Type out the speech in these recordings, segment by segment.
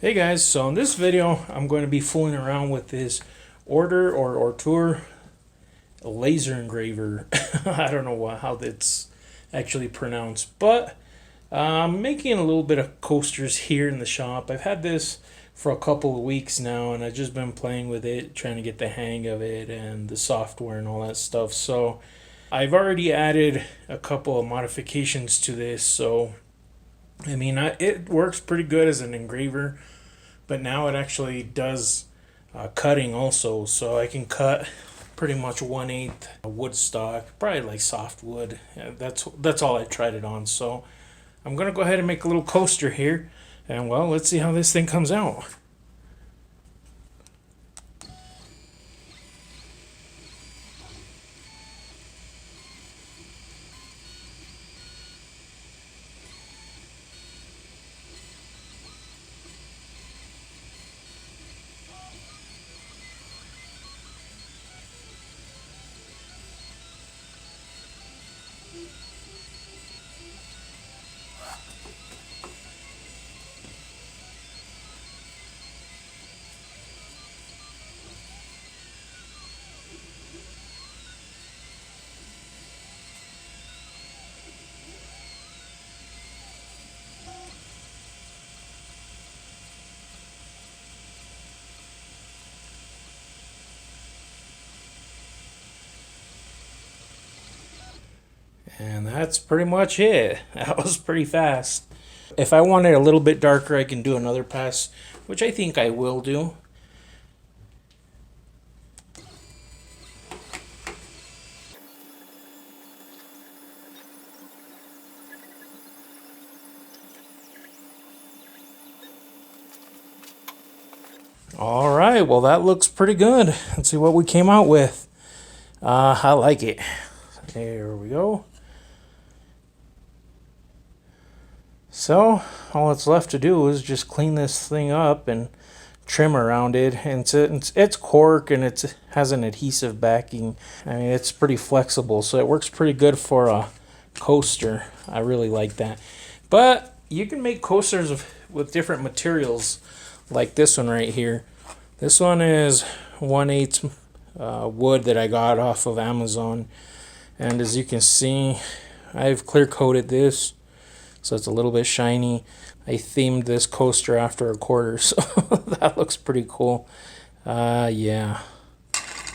Hey guys, so in this video I'm going to be fooling around with this Ortur laser engraver. I don't know how that's actually pronounced, but I'm making a little bit of coasters here in the shop. I've had this for a couple of weeks now and I've just been playing with it, trying to get the hang of it and the software and all that stuff. So I've already added a couple of modifications to this, so I mean, it works pretty good as an engraver, but now it actually does cutting also. So I can cut pretty much 1/8 wood stock, probably like softwood. That's all I tried it on. So I'm gonna go ahead and make a little coaster here, and well, let's see how this thing comes out. And that's pretty much it. That was pretty fast. If I want it a little bit darker, I can do another pass, which I think I will do. All right, well that looks pretty good. Let's see what we came out with. I like it. There we go. So all that's left to do is just clean this thing up and trim around it. And it's cork and it has an adhesive backing. I mean, it's pretty flexible, so it works pretty good for a coaster. I really like that. But you can make coasters with different materials, like this one right here. This one is 1/8 wood that I got off of Amazon, and as you can see, I've clear coated this so it's a little bit shiny. I themed this coaster after a quarter, so that looks pretty cool. Yeah,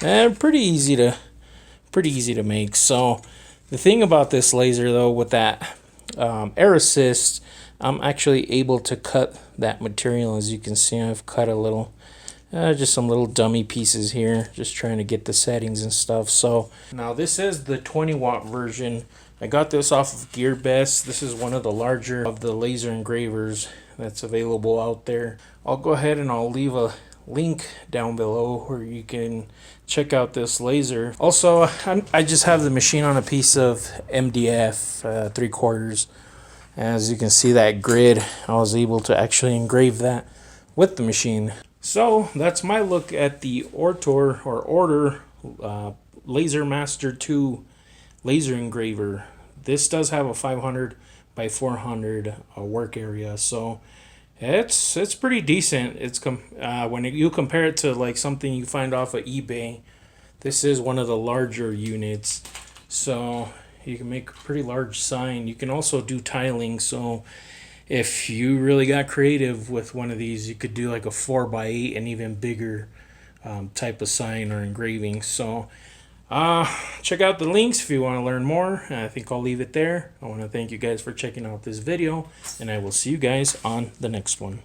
and pretty easy to make. So the thing about this laser though, with that air assist, I'm actually able to cut that material. As you can see, I've cut a little, just some little dummy pieces here, just trying to get the settings and stuff. So now this is the 20-watt version. I got this off of GearBest. This is one of the larger of the laser engravers that's available out there. I'll go ahead and I'll leave a link down below where you can check out this laser. Also, I just have the machine on a piece of MDF 3/4. As you can see, that grid, I was able to actually engrave that with the machine. So that's my look at the Ortur Laser Master 2 laser engraver. This does have a 500 by 400 work area, so it's pretty decent. It's when you compare it to like something you find off of eBay, this is one of the larger units, so you can make a pretty large sign. You can also do tiling, so if you really got creative with one of these, you could do like a 4x8 and even bigger type of sign or engraving. So check out the links if you want to learn more. I think I'll leave it there. I want to thank you guys for checking out this video, and I will see you guys on the next one.